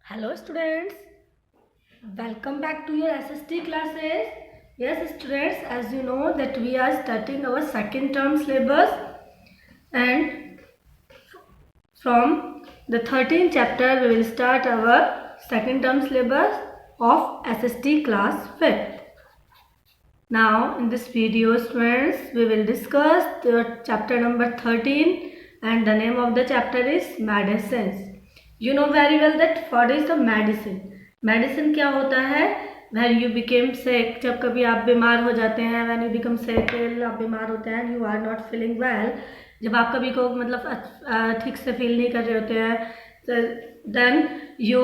Hello students, welcome back to your SST classes. Yes students, as you know that we are starting our second term syllabus and from the 13th chapter we will start our second term syllabus of SST class 5th. Now in this video students we will discuss the chapter number 13 and the name of the chapter is medicines. You know very well that what is the medicine. Medicine क्या होता है? When you became sick, जब कभी आप बीमार हो जाते हैं, when you become sick, आप बीमार होते हैं, you are not feeling well, जब आप कभी को मतलब ठीक से फील नहीं कर रहे होते हैं, then you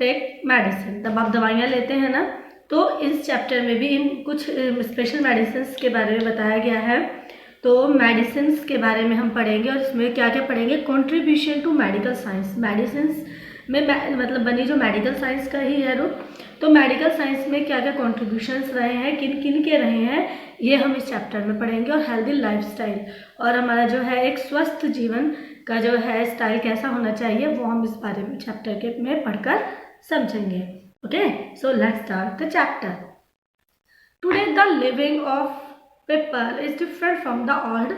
take medicine, तब आप दवाइयाँ लेते हैं ना. तो इस चैप्टर में भी इन कुछ स्पेशल मेडिसिन के बारे में बताया गया है. तो मेडिसिन के बारे में हम पढ़ेंगे और इसमें क्या क्या पढ़ेंगे. Contribution to medical science. Medicine में मतलब बनी जो मेडिकल साइंस का ही है रूप. तो मेडिकल साइंस में क्या क्या कॉन्ट्रीब्यूशंस रहे हैं, किन किन के रहे हैं, ये हम इस चैप्टर में पढ़ेंगे. और हेल्दी लाइफस्टाइल और हमारा जो है एक स्वस्थ जीवन का जो है स्टाइल कैसा होना चाहिए वो हम इस बारे में चैप्टर के में पढ़कर समझेंगे. Okay, so let's start the chapter. Today the living of people is different from the old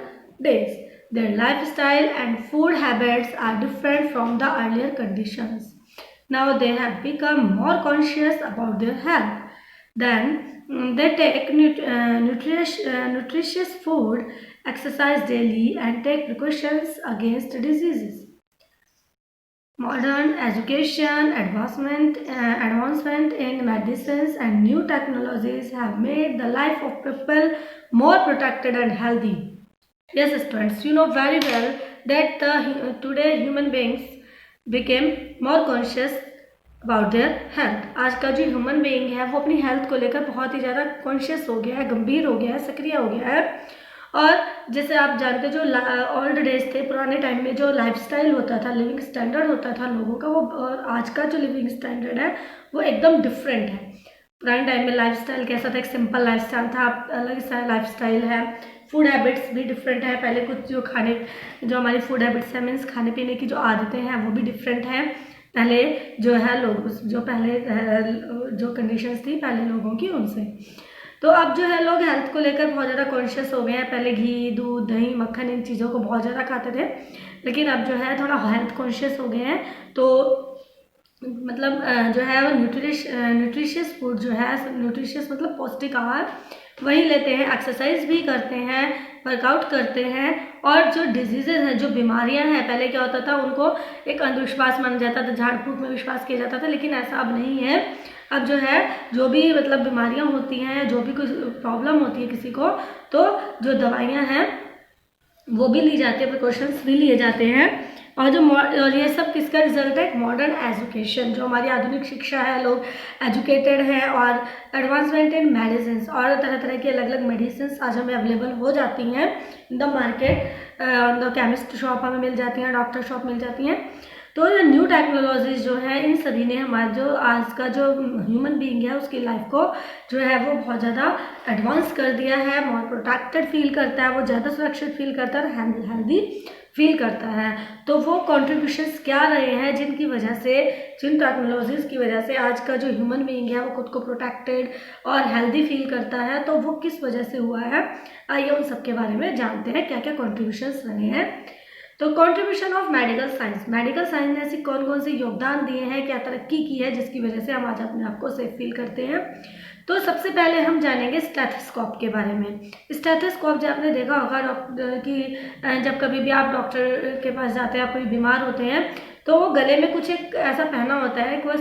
days. Their lifestyle and food habits are different from the earlier conditions. Now they have become more conscious about their health. Then they take nutritious food, exercise daily and take precautions against diseases. Modern education, advancement in medicines and new technologies have made the life of people more protected and healthy. Yes students, you know very well that today human beings became more conscious about their health. आज का जो human being है वो अपनी health को लेकर बहुत ही ज़्यादा कॉन्शियस हो गया है, गंभीर हो गया है, सक्रिय हो गया है. और जैसे आप जानते जो ओल्ड डेज थे, पुराने टाइम में जो लाइफस्टाइल होता था, लिविंग स्टैंडर्ड होता था लोगों का, वो और आज का जो लिविंग स्टैंडर्ड है वो एकदम डिफरेंट है. पुराने टाइम में लाइफस्टाइल कैसा था, एक सिंपल लाइफस्टाइल था, अलग लाइफस्टाइल है. फूड हैबिट्स भी डिफरेंट है. पहले कुछ जो हमारी फूड हैबिट्स है मीन्स खाने पीने की जो आदतें हैं वो भी डिफरेंट हैं. पहले जो है लोग जो पहले जो कंडीशंस थी पहले लोगों की उनसे. तो अब जो है लोग हेल्थ को लेकर बहुत ज़्यादा कॉन्शियस हो गए हैं. पहले घी, दूध, दही, मक्खन इन चीज़ों को बहुत ज़्यादा खाते थे, लेकिन अब जो है थोड़ा हेल्थ कॉन्शियस हो गए हैं. तो मतलब जो है वो न्यूट्रिशियस फूड जो है, न्यूट्रिशियस मतलब पौष्टिक आहार वही लेते हैं, एक्सरसाइज भी करते हैं, वर्कआउट करते हैं. और जो डिजीज़ेज हैं, जो बीमारियां हैं, पहले क्या होता था उनको एक अंधविश्वास माना जाता था, झाड़ फूक में विश्वास किया जाता था, लेकिन ऐसा अब नहीं है. अब जो है जो भी मतलब बीमारियां होती हैं, जो भी कुछ प्रॉब्लम होती है किसी को, तो जो दवाइयां हैं वो भी ली जाती है, प्रिकॉशंस भी लिए जाते हैं. और ये सब किसका रिजल्ट है? मॉडर्न एजुकेशन, जो हमारी आधुनिक शिक्षा है, लोग एजुकेटेड हैं. और एडवांसमेंट इन मेडिसिन, और तरह तरह की अलग अलग मेडिसिन आज हमें अवेलेबल हो जाती हैं in the market. The chemist shop हमें मिल जाती हैं, डॉक्टर शॉप मिल जाती हैं. तो ये न्यू टेक्नोलॉजीज जो है इन सभी ने हमारा जो आज का जो ह्यूमन बीइंग है उसकी लाइफ को जो है वो बहुत ज़्यादा एडवांस कर दिया है. मोर प्रोटेक्टेड फील करता है, वो ज़्यादा सुरक्षित फील करता है, हेल्दी फील करता है. तो वो कॉन्ट्रीब्यूशंस क्या रहे हैं जिनकी वजह से, जिन टेक्नोलॉजीज़ की वजह से आज का जो ह्यूमन बीइंग है वो खुद को प्रोटेक्टेड और हेल्दी फील करता है, तो वो किस वजह से हुआ है, आइए उन सब के बारे में जानते हैं क्या क्या कॉन्ट्रीब्यूशंस रहे हैं. तो contribution of medical science. Medical science ने ऐसी कौन कौन से योगदान दिए हैं, क्या तरक्की की है जिसकी वजह से हम आज अपने आप को सेफ फील करते हैं. तो सबसे पहले हम जानेंगे स्टेथोस्कोप के बारे में. स्टेथोस्कोप जो आपने देखा होगा डॉक्टर की, जब कभी भी आप डॉक्टर के पास जाते हैं, आप कोई बीमार होते हैं, तो वो गले में कुछ एक ऐसा पहना होता है, कुछ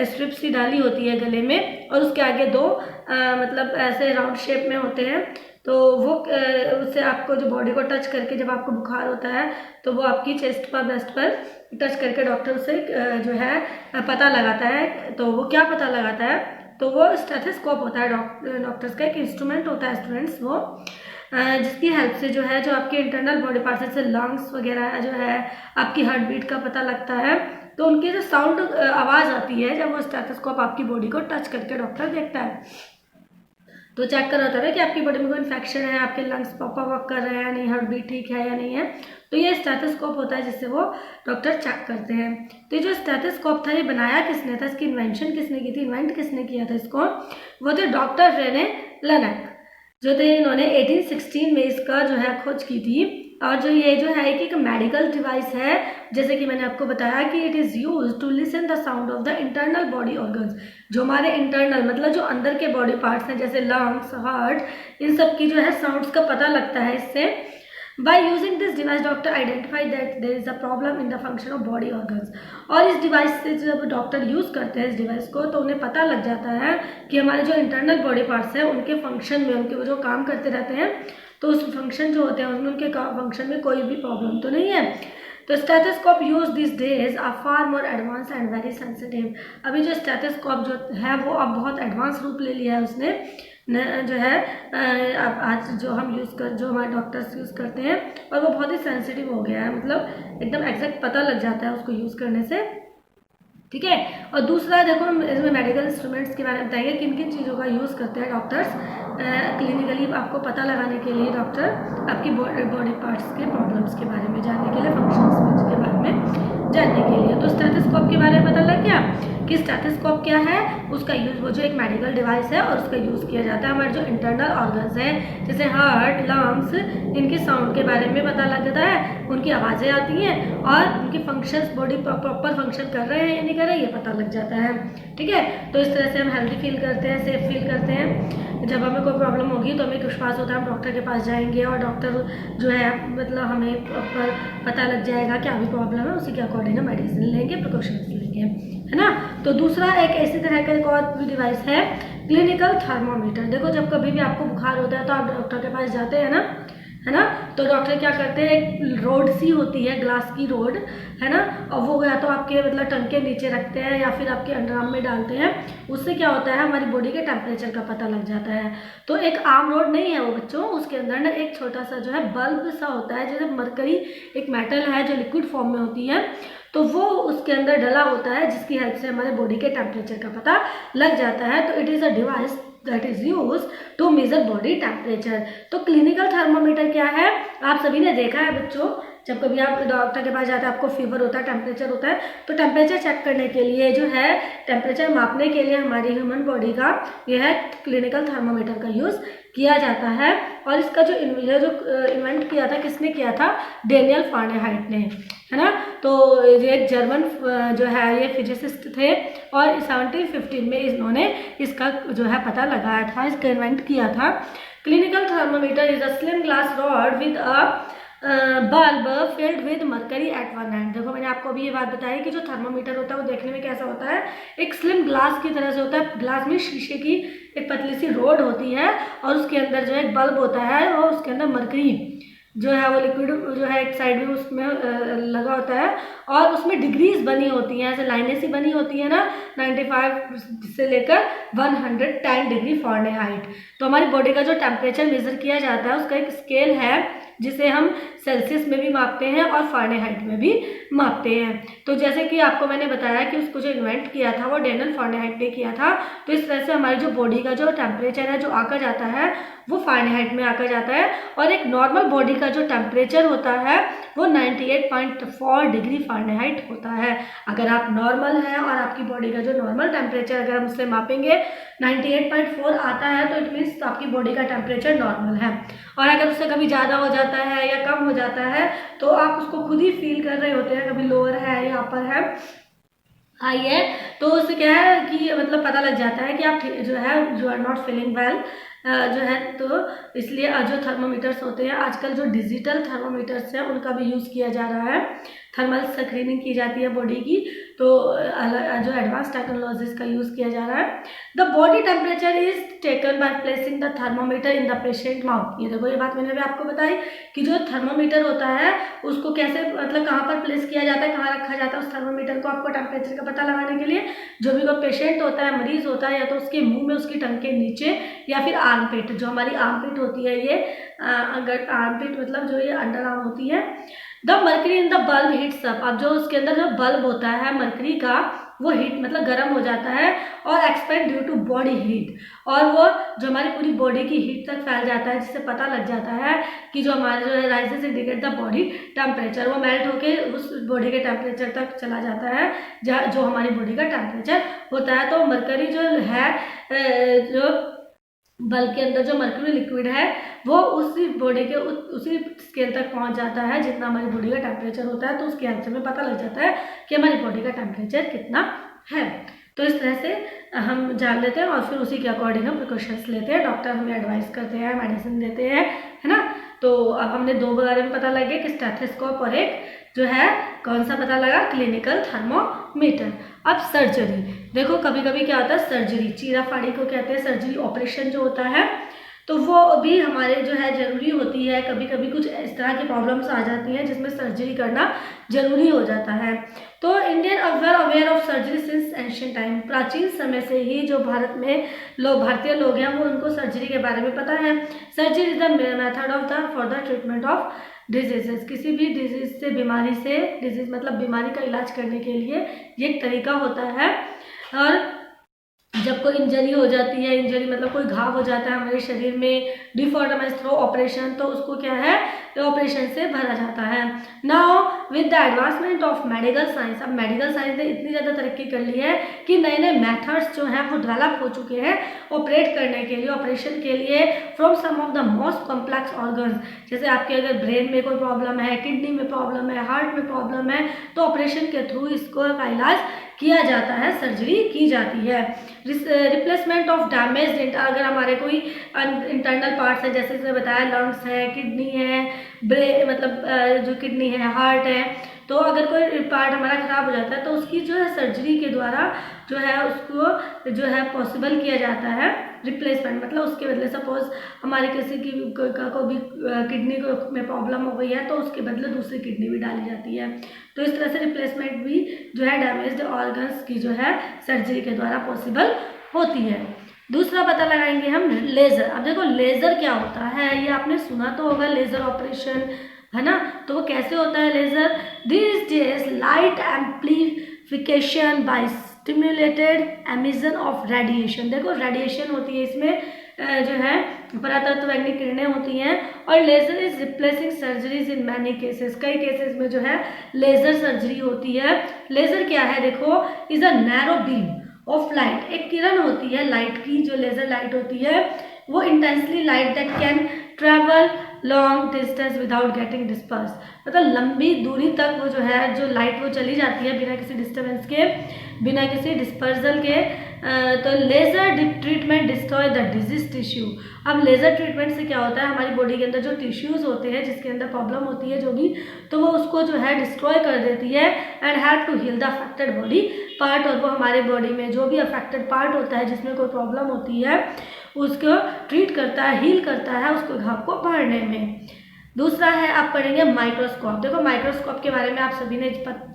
स्ट्रिप सी डाली होती है गले में, और उसके आगे दो मतलब ऐसे राउंड शेप में होते हैं. तो वो उससे आपको जो बॉडी को टच करके जब आपको बुखार होता है तो वो आपकी चेस्ट पर, ब्रेस्ट पर टच करके डॉक्टर से जो है पता लगाता है. तो वो क्या पता लगाता है? तो वो स्टेथोस्कोप होता है, डॉक्टर्स का एक इंस्ट्रूमेंट होता है स्टूडेंट्स, वो जिसकी हेल्प से जो है जो आपके इंटरनल बॉडी पार्ट जैसे लंग्स वगैरह जो है, आपकी हार्ट बीट का पता लगता है. तो उनकी जो साउंड आवाज़ आती है जब वो स्टेथोस्कोप आपकी बॉडी को टच करके डॉक्टर देखता है, तो चेक कर रहा था कि आपकी बॉडी में कोई इन्फेक्शन है, आपके लंग्स प्रॉपर वर्क कर रहे हैं या नहीं, हार्ट बीट ठीक है या नहीं है. तो ये स्टेथोस्कोप होता है जिससे वो डॉक्टर चेक करते हैं। तो ये जो स्टेथोस्कोप था ये बनाया किसने था, इसकी इन्वेंशन किसने की थी, इन्वेंट किसने किया था इसको, वो थे डॉक्टर रेने लेनक जो थे। इन्होंने 1816 में इसका जो है खोज की थी। और जो ये जो है एक मेडिकल डिवाइस है, जैसे कि मैंने आपको बताया कि it is use to listen the sound of the internal body organs, जो हमारे इंटरनल मतलब जो अंदर के बॉडी पार्ट्स हैं जैसे लंग्स, हार्ट, इन सब की जो है साउंड्स का पता लगता है इससे। By using this device doctor identify that there is a problem in the function of body organs. और इस डिवाइस से जब डॉक्टर यूज़ करते हैं इस डिवाइस को तो उन्हें पता लग जाता है कि हमारे जो इंटरनल बॉडी पार्ट्स हैं उनके फंक्शन में, उनके वो जो काम करते रहते हैं तो उस फंक्शन जो होते हैं उसमें उनके फंक्शन में कोई भी प्रॉब्लम तो नहीं है। तो stethoscope use this days are far more advance and very sensitive. अभी जो स्टेथोस्कोप जो है वो अब बहुत एडवांस रूप ले लिया है उसने जो है अब आज जो हम जो हमारे डॉक्टर्स यूज़ करते हैं, और वो बहुत ही सेंसिटिव हो गया है, मतलब एकदम एग्जैक्ट पता लग जाता है उसको यूज़ करने से, ठीक है। और दूसरा देखो हम इसमें मेडिकल इंस्ट्रूमेंट्स के बारे में बताएंगे किन किन चीज़ों का यूज़ करते हैं डॉक्टर्स क्लिनिकली आपको पता लगाने के लिए, डॉक्टर आपकी बॉडी पार्ट्स के प्रॉब्लम्स के बारे में जानने के लिए, फंक्शंस के बारे में जानने के लिए। तो स्टेथोस्कोप के बारे में पता लग गया कि स्टेथोस्कोप क्या है, उसका यूज़ वो जो एक मेडिकल डिवाइस है और उसका यूज़ किया जाता है हमारे जो इंटरनल ऑर्गन्स हैं जैसे हार्ट, लंग्स, इनके साउंड के बारे में पता लग जाता है, उनकी आवाज़ें आती हैं और उनके फंक्शंस बॉडी प्रॉपर फंक्शन कर रहे हैं या नहीं कर रहे हैं ये पता लग जाता है, ठीक है। तो इस तरह से हम हेल्दी फील करते हैं, सेफ फील करते हैं। जब हमें कोई प्रॉब्लम होगी तो हमें विश्वास होता है हम डॉक्टर के पास जाएंगे और डॉक्टर जो है मतलब हमें प्रॉपर पता लग जाएगा क्या भी प्रॉब्लम है, उसी के अकॉर्डिंग हम मेडिसिन लेंगे, प्रिकॉशंस लेंगे, है ना। तो दूसरा एक ऐसी तरह का एक और भी डिवाइस है क्लिनिकल थर्मोमीटर। देखो जब कभी भी आपको बुखार होता है तो आप डॉक्टर के पास जाते हैं ना, है ना। तो डॉक्टर क्या करते हैं, एक रोड सी होती है, ग्लास की रोड, है ना, और वो या तो आपके मतलब टंग के नीचे रखते हैं या फिर आपके अंडरआर्म में डालते हैं। उससे क्या होता है हमारी बॉडी के टेम्परेचर का पता लग जाता है। तो एक आम रोड नहीं है वो बच्चों, उसके अंदर ना एक छोटा सा जो है बल्ब सा होता है, जैसे मरकरी एक मेटल है जो लिक्विड फॉर्म में होती है, तो वो उसके अंदर डला होता है जिसकी हेल्प से हमारे बॉडी के टेम्परेचर का पता लग जाता है। तो it is a device that is use to measure body temperature. तो क्लिनिकल थर्मोमीटर क्या है, आप सभी ने देखा है बच्चों, जब कभी आप डॉक्टर के पास जाते हैं आपको फीवर होता है, टेम्परेचर होता है, तो टेम्परेचर चेक करने के लिए जो है टेम्परेचर मापने के लिए हमारी ह्यूमन बॉडी का यह है क्लिनिकल थर्मोमीटर का यूज़ किया जाता है। और इसका जो इन्वेंट किया था किसने किया था, डेनियल फारेनहाइट ने, है ना। तो ये एक जर्मन जो है ये फिजिसिस्ट थे और 1715 में इन्होंने इसका जो है पता लगाया था, इसका इन्वेंट किया था। Clinical thermometer is a slim glass rod with a bulb filled with mercury at one end. देखो मैंने आपको अभी ये बात बताई कि जो थर्मोमीटर होता है वो देखने में कैसा होता है, एक स्लिम ग्लास की तरह से होता है। ग्लास में शीशे की एक पतली सी रोड होती है और उसके अंदर जो है एक बल्ब होता है और उसके अंदर मरकरी जो है वो लिक्विड जो है एक साइड में उसमें लगा होता है और उसमें डिग्रीज बनी होती हैं, ऐसे लाइनें सी बनी होती है ना, 95 से लेकर 110 डिग्री फ़ारेनहाइट। तो हमारी बॉडी का जो टेम्परेचर मेज़र किया जाता है उसका एक स्केल है जिसे हम सेल्सियस में भी मापते हैं और फ़ारेनहाइट में भी मापते हैं। तो जैसे कि आपको मैंने बताया कि उसको जो इन्वेंट किया था वो डेनियल फारेनहाइट ने किया था। तो इस तरह से हमारी जो बॉडी का जो टेम्परेचर है जो आकर जाता है वो फ़ारेनहाइट में आकर जाता है और एक नॉर्मल बॉडी का जो टेम्परेचर होता है वो 98.4 डिग्री फ़ारेनहाइट होता है। अगर आप नॉर्मल हैं और आपकी बॉडी का जो नॉर्मल टेम्परेचर अगर हम उससे मापेंगे 98.4 आता है तो इट मीन्स आपकी बॉडी का टेम्परेचर नॉर्मल है। और अगर उससे कभी ज़्यादा हो जाता है या कम हो जाता है तो आप उसको खुद ही फील कर रहे होते हैं, कभी लोअर है या अपर है, हाई है, तो उससे क्या है कि मतलब पता लग जाता है कि आप जो है you are not feeling well जो है। तो इसलिए जो थर्मोमीटर्स होते हैं आजकल जो डिजिटल थर्मोमीटर्स हैं उनका भी यूज़ किया जा रहा है, थर्मल स्क्रीनिंग की जाती है बॉडी की, तो जो एडवांस टेक्नोलॉजीज का यूज़ किया जा रहा है। The body temperature is taken by placing the thermometer in the patient mouth. ये देखो ये बात मैंने भी आपको बताई कि जो थर्मोमीटर होता है उसको कैसे मतलब कहाँ पर प्लेस किया जाता है, कहाँ रखा जाता है उस थर्मोमीटर को आपको टेम्परेचर का पता लगाने के लिए। जो भी कोई पेशेंट होता है, मरीज होता है, या तो उसके मुंह में, उसकी टंग के नीचे, या फिर आर्मपिट, जो हमारी आर्मपिट होती है, ये आर्मपिट मतलब जो ये अंडर आर्म होती है। The mercury in the bulb heats up. अब जो उसके अंदर जो बल्ब होता है मर्करी का वो हीट मतलब गर्म हो जाता है और expand due to body heat, और वो जो हमारी पूरी बॉडी की हीट तक फैल जाता है, जिससे पता लग जाता है कि जो हमारे जो है rises indicate the body temperature, वो मेल्ट होके उस बॉडी के टेम्परेचर तक चला जाता है जो हमारी बॉडी का टेम्परेचर होता है। तो मरकरी जो है जो बल्ब के अंदर जो मर्क्यूरी लिक्विड है वो उसी बॉडी के उसी स्केल तक पहुंच जाता है जितना हमारी बॉडी का टेम्परेचर होता है, तो उसके आंसर में पता लग जाता है कि हमारी बॉडी का टेम्परेचर कितना है। तो इस तरह से हम जान लेते हैं और फिर उसी के अकॉर्डिंग हम प्रिकॉशंस लेते हैं, डॉक्टर हमें एडवाइस करते हैं, मेडिसिन देते हैं, है ना। तो अब हमने दो बारे में पता लगे कि स्टेथोस्कोप और एक जो है कौन सा पता लगा, क्लिनिकल थर्मोमीटर। अब सर्जरी, देखो कभी कभी क्या होता है, सर्जरी चीरा फाड़ी को कहते हैं, सर्जरी ऑपरेशन जो होता है तो वो भी हमारे जो है ज़रूरी होती है। कभी कभी कुछ इस तरह की प्रॉब्लम्स आ जाती हैं जिसमें सर्जरी करना ज़रूरी हो जाता है। तो Indian aware of surgery since ancient time, प्राचीन समय से ही जो भारत में भारतीय लोग हैं वो उनको सर्जरी के बारे में पता है। Surgery is the method of the for the treatment of diseases, किसी भी डिजीज से बीमारी से, डिजीज मतलब बीमारी का इलाज करने के लिए ये एक तरीका होता है। और जब कोई इंजरी हो जाती है, इंजरी मतलब कोई घाव हो जाता है हमारे शरीर में, डिफॉर्मेशन थ्रू ऑपरेशन, तो उसको क्या है ऑपरेशन से भरा जाता है। Now with the advancement of medical science, अब मेडिकल साइंस ने इतनी ज़्यादा तरक्की कर ली है कि नए नए मेथड्स जो हैं वो डेवलप हो चुके हैं ऑपरेट करने के लिए, ऑपरेशन के लिए, from some of the most complex organs. जैसे आपके अगर ब्रेन में कोई प्रॉब्लम है, किडनी में प्रॉब्लम है, हार्ट में प्रॉब्लम है, तो ऑपरेशन के थ्रू इसको का इलाज किया जाता है, सर्जरी की जाती है। रिप्लेसमेंट ऑफ डैमेज, अगर हमारे कोई इंटरनल पार्ट्स है, जैसे इसने बताया लंग्स है, किडनी है, मतलब जो किडनी है, हार्ट है, तो अगर कोई पार्ट हमारा खराब हो जाता है तो उसकी जो है सर्जरी के द्वारा जो है उसको जो है पॉसिबल किया जाता है रिप्लेसमेंट, मतलब उसके बदले सपोज हमारी किसी की को भी किडनी में प्रॉब्लम हो गई है तो उसके बदले दूसरी किडनी भी डाली जाती है। तो इस तरह से रिप्लेसमेंट भी जो है डैमेज्ड ऑर्गन्स की जो है सर्जरी के द्वारा पॉसिबल होती है। दूसरा पता लगाएंगे हम लेज़र। अब देखो लेज़र क्या होता है, ये आपने सुना तो होगा, लेज़र ऑपरेशन, है ना। तो वो कैसे होता है laser, this days light amplification by stimulated emission of radiation. देखो रेडिएशन होती है इसमें जो है परातत्वैंगिक किरणें होती हैं, और laser is replacing surgeries in many cases, कई केसेस में जो है लेज़र सर्जरी होती है। लेज़र क्या है, देखो is a narrow beam of light, एक किरण होती है लाइट की, जो लेज़र लाइट होती है वो intensely light that can travel long distance without getting disperse, मतलब लंबी दूरी तक वो जो है जो लाइट वो चली जाती है बिना किसी डिस्टर्बेंस के, बिना किसी डिस्पर्सल के। तो laser treatment destroy the disease tissue. अब लेज़र ट्रीटमेंट से क्या होता है, हमारी बॉडी के अंदर जो टिश्यूज़ होते हैं जिसके अंदर प्रॉब्लम होती है जो भी, तो वो उसको जो है डिस्ट्रॉय कर देती है and help to heal the affected body part, और वो हमारे बॉडी में जो भी अफेक्टेड पार्ट होता है जिसमें कोई प्रॉब्लम होती है उसको ट्रीट करता है, हील करता है उसको घाव को भरने में। दूसरा है आप पढ़ेंगे माइक्रोस्कोप। देखो माइक्रोस्कोप के बारे में आप सभी ने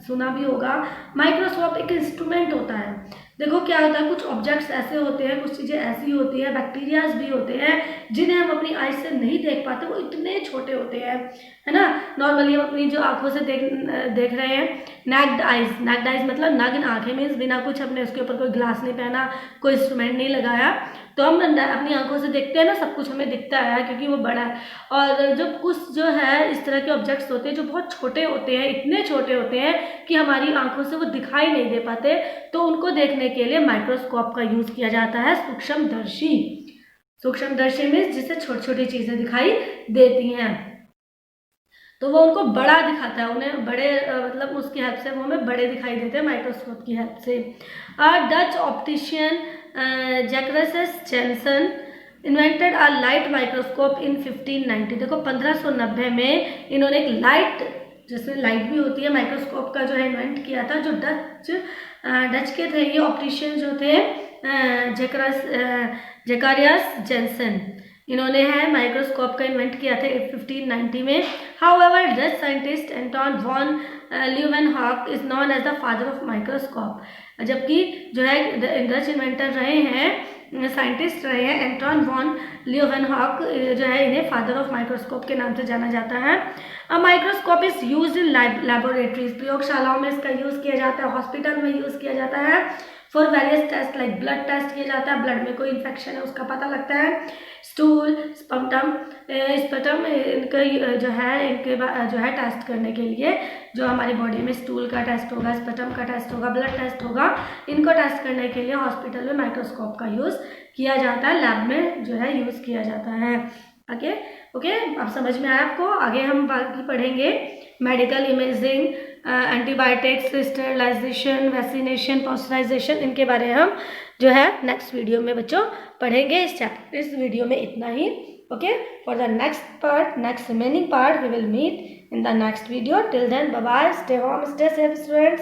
सुना भी होगा। माइक्रोस्कोप एक इंस्ट्रूमेंट होता है। देखो क्या होता है, कुछ ऑब्जेक्ट्स ऐसे होते हैं, कुछ चीज़ें ऐसी होती हैं, बैक्टीरियाज भी होते हैं जिन्हें हम अपनी आइज से नहीं देख पाते, वो इतने छोटे होते हैं, है ना। नॉर्मली हम अपनी जो आंखों से देख रहे हैं, नैक्ड आइज, नैक्ड आइज मतलब नग्न आंखें, मीन्स बिना कुछ हमने उसके ऊपर कोई ग्लास नहीं पहना, कोई इंस्ट्रूमेंट नहीं लगाया, तो हम अपनी आंखों से देखते हैं ना, सब कुछ हमें दिखता है क्योंकि वो बड़ा है। और जब कुछ जो है इस तरह के ऑब्जेक्ट्स होते हैं जो बहुत छोटे होते हैं, इतने छोटे होते हैं कि हमारी आंखों से वो दिखाई नहीं दे पाते, तो उनको देखने के लिए माइक्रोस्कोप का यूज किया जाता है। सूक्ष्मदर्शी, सूक्ष्मदर्शी मीन्स जिससे छोटी छोटी चीजें दिखाई देती हैं, तो वो उनको बड़ा दिखाता है, उन्हें बड़े मतलब उसकी हेल्प से वो हमें बड़े दिखाई देते हैं माइक्रोस्कोप की हेल्प से। Dutch optician Zacharias Janssen invented a light microscope in 1590। देखो 1590 में इन्होंने एक लाइट, जिसमें लाइट भी होती है, माइक्रोस्कोप का जो है इन्वेंट किया था। जो डच के थे ये ऑप्टिशियन जो थे जैकारियस जेनसन, इन्होंने है माइक्रोस्कोप का इन्वेंट किया था 1590 में। However Dutch scientist Anton van Leeuwenhoek is known as the father of microscope, जबकि जो है डच इन्वेंटर रहे हैं, साइंटिस्ट रहे हैं एंटोन वॉन ल्यूवेनहॉक, जो है इन्हें फादर ऑफ माइक्रोस्कोप के नाम से जाना जाता है। A microscope is used in laboratories, प्रयोगशालाओं में इसका यूज़ किया जाता है, हॉस्पिटल में यूज़ किया जाता है, for various test like blood test किया जाता है, ब्लड में कोई इन्फेक्शन है उसका पता लगता है, स्टूल, स्पटम इनका जो है इनके जो है टेस्ट करने के लिए, जो हमारी बॉडी में स्टूल का टेस्ट होगा, स्पटम का टेस्ट होगा, ब्लड टेस्ट होगा, इनको टेस्ट करने के लिए हॉस्पिटल में माइक्रोस्कोप का यूज़ किया जाता है, लैब में जो है यूज़ किया जाता है। ओके, अब समझ में आया आपको। आगे हम बाकी पढ़ेंगे medical imaging, antibiotics, sterilisation, vaccination, pasteurisation, इनके बारे में हम जो है नेक्स्ट वीडियो में बच्चों पढ़ेंगे। इस वीडियो में इतना ही। Okay, for the next remaining part we will meet in the next video. Till then, bye bye, stay home, stay safe, students.